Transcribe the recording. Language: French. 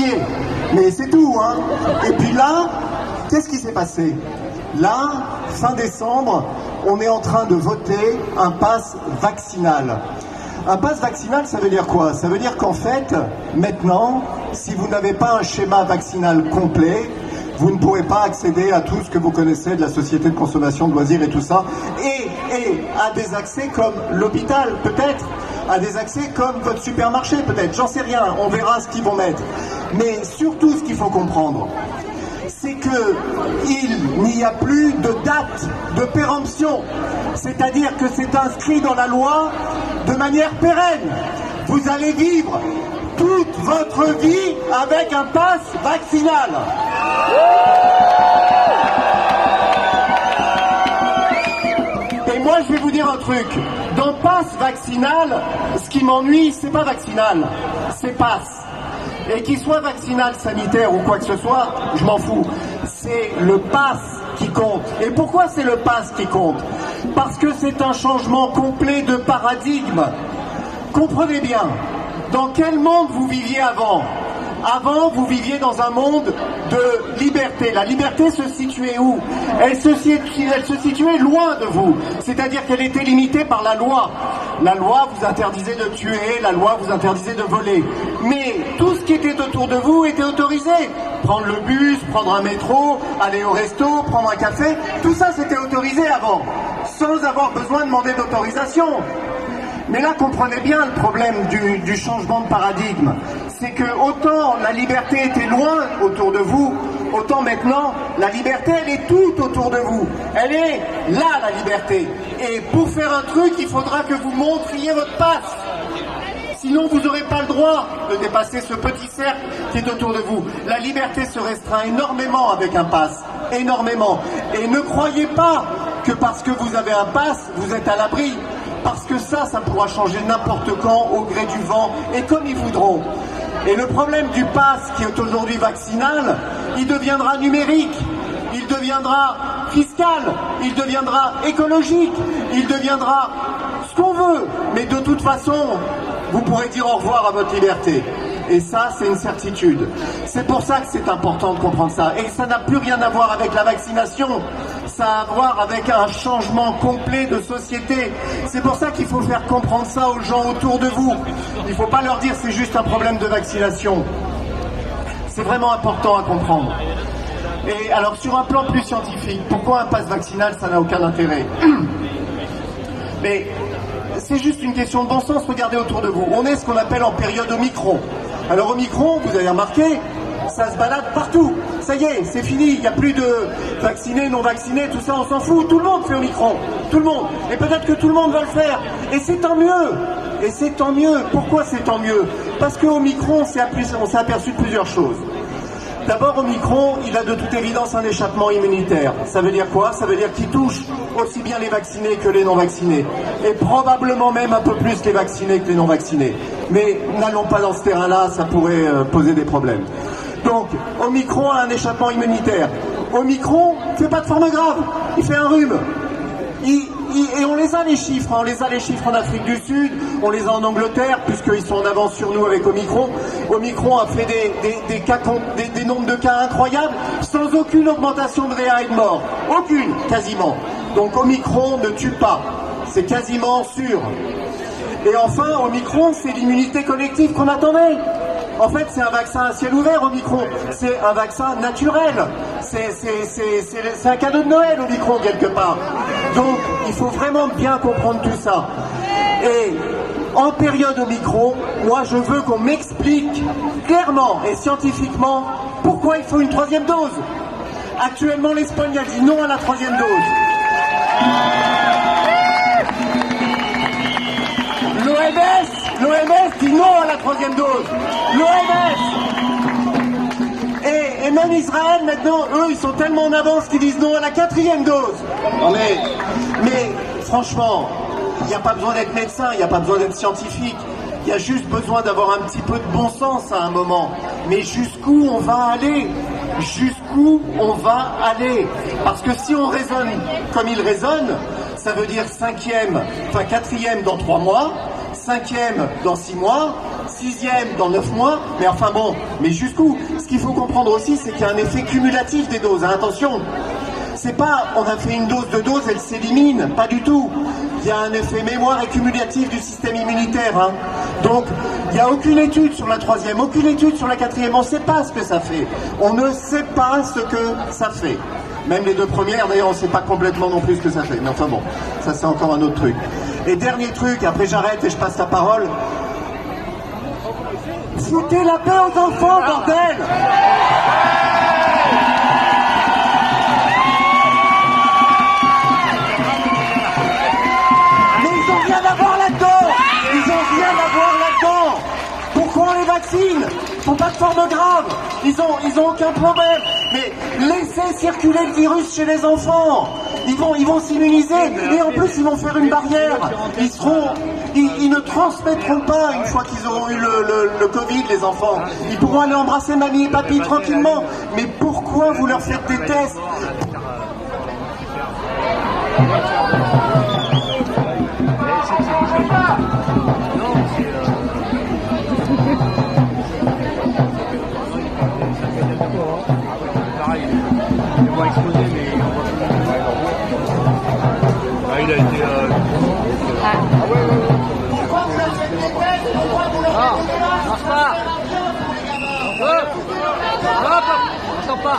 soigner. Mais c'est tout, hein. Et puis là, qu'est-ce qui s'est passé? Là, fin décembre, on est en train de voter un pass vaccinal. Un pass vaccinal, ça veut dire quoi? Ça veut dire qu'en fait, maintenant, si vous n'avez pas un schéma vaccinal complet, vous ne pourrez pas accéder à tout ce que vous connaissez de la société de consommation de loisirs et tout ça, et à des accès comme l'hôpital, peut-être, à des accès comme votre supermarché, peut-être, j'en sais rien, on verra ce qu'ils vont mettre. Mais surtout, ce qu'il faut comprendre, c'est qu'il n'y a plus de date de péremption, c'est-à-dire que c'est inscrit dans la loi de manière pérenne. Vous allez vivre toute votre vie avec un pass vaccinal. Et moi, je vais vous dire un truc. Dans pass vaccinal, ce qui m'ennuie, c'est pas vaccinal, c'est pass. Et qu'il soit vaccinal, sanitaire ou quoi que ce soit, je m'en fous. C'est le pass qui compte. Et pourquoi c'est le pass qui compte? Parce que c'est un changement complet de paradigme. Comprenez bien, dans quel monde vous viviez avant? Avant, vous viviez dans un monde de liberté. La liberté se situait où? Elle se situait loin de vous. C'est-à-dire qu'elle était limitée par la loi. La loi vous interdisait de tuer, la loi vous interdisait de voler. Mais tout ce qui était autour de vous était autorisé. Prendre le bus, prendre un métro, aller au resto, prendre un café, tout ça c'était autorisé avant, sans avoir besoin de demander d'autorisation. Mais là, comprenez bien le problème du changement de paradigme. C'est que autant la liberté était loin autour de vous, autant maintenant, la liberté, elle est tout autour de vous. Elle est là, la liberté. Et pour faire un truc, il faudra que vous montriez votre passe. Sinon, vous n'aurez pas le droit de dépasser ce petit cercle qui est autour de vous. La liberté se restreint énormément avec un pass. Énormément. Et ne croyez pas que parce que vous avez un pass, vous êtes à l'abri. Parce que ça pourra changer n'importe quand, au gré du vent, et comme ils voudront. Et le problème du pass, qui est aujourd'hui vaccinal, il deviendra numérique, il deviendra fiscal, il deviendra écologique, il deviendra ce qu'on veut. Mais de toute façon, vous pourrez dire au revoir à votre liberté. Et ça, c'est une certitude. C'est pour ça que c'est important de comprendre ça. Et ça n'a plus rien à voir avec la vaccination. Ça a à voir avec un changement complet de société. C'est pour ça qu'il faut faire comprendre ça aux gens autour de vous. Il ne faut pas leur dire c'est juste un problème de vaccination. C'est vraiment important à comprendre. Et alors, sur un plan plus scientifique, pourquoi un pass vaccinal, ça n'a aucun intérêt? Mais c'est juste une question de bon sens. Regardez autour de vous. On est ce qu'on appelle en période Omicron. Alors Omicron, vous avez remarqué, ça se balade partout. Ça y est, c'est fini. Il n'y a plus de vaccinés, non vaccinés, tout ça, on s'en fout. Tout le monde fait Omicron. Tout le monde. Et peut-être que tout le monde va le faire. Et c'est tant mieux. Et c'est tant mieux. Pourquoi c'est tant mieux? Parce que Omicron, on s'est aperçu de plusieurs choses. D'abord, Omicron, il a de toute évidence un échappement immunitaire. Ça veut dire quoi? Ça veut dire qu'il touche aussi bien les vaccinés que les non-vaccinés. Et probablement même un peu plus les vaccinés que les non-vaccinés. Mais n'allons pas dans ce terrain-là, ça pourrait poser des problèmes. Donc, Omicron a un échappement immunitaire. Omicron ne fait pas de forme grave, il fait un rhume. Et on les a les chiffres, hein. On les a les chiffres en Afrique du Sud, on les a en Angleterre, puisqu'ils sont en avance sur nous avec Omicron. Omicron a fait des nombres de cas incroyables, sans aucune augmentation de réa et de mort. Aucune, quasiment. Donc Omicron ne tue pas, c'est quasiment sûr. Et enfin, Omicron, c'est l'immunité collective qu'on attendait. En fait, c'est un vaccin à ciel ouvert, Omicron. C'est un vaccin naturel. C'est un cadeau de Noël, Omicron, quelque part. Donc, il faut vraiment bien comprendre tout ça. Et en période Omicron, moi, je veux qu'on m'explique clairement et scientifiquement pourquoi il faut une troisième dose. Actuellement, l'Espagne a dit non à la troisième dose. L'OMS dit non à la troisième dose. L'OMS. Et même Israël, maintenant, eux, ils sont tellement en avance qu'ils disent non à la quatrième dose. Non mais franchement, il n'y a pas besoin d'être médecin, il n'y a pas besoin d'être scientifique. Il y a juste besoin d'avoir un petit peu de bon sens à un moment. Mais jusqu'où on va aller? Jusqu'où on va aller? Parce que si on raisonne comme il raisonne, ça veut dire quatrième dans 3 mois, 5e dans 6 mois, 6e dans 9 mois, mais enfin bon, mais jusqu'où? Ce qu'il faut comprendre aussi, c'est qu'il y a un effet cumulatif des doses, hein, attention. C'est pas, on a fait une dose, deux doses, elle s'élimine, pas du tout. Il y a un effet mémoire et cumulatif du système immunitaire. Hein. Donc, il n'y a aucune étude sur la 3e, aucune étude sur la 4e, on ne sait pas ce que ça fait. On ne sait pas ce que ça fait. Même les 2 premières, d'ailleurs, on ne sait pas complètement non plus ce que ça fait. Mais enfin bon, ça c'est encore un autre truc. Et dernier truc, après j'arrête et je passe la parole. Foutez la paix aux enfants, bordel! Pourquoi on les vaccine? Faut pas de forme grave. Ils ont aucun problème. Mais laissez circuler le virus chez les enfants. Ils vont s'immuniser et en plus ils vont faire une barrière. Ils ne transmettront pas une fois qu'ils auront eu le Covid, les enfants. Ils pourront aller embrasser mamie et papy tranquillement. Mais pourquoi vous leur faites des tests? Il a été... marche pas. Hop, attends pas.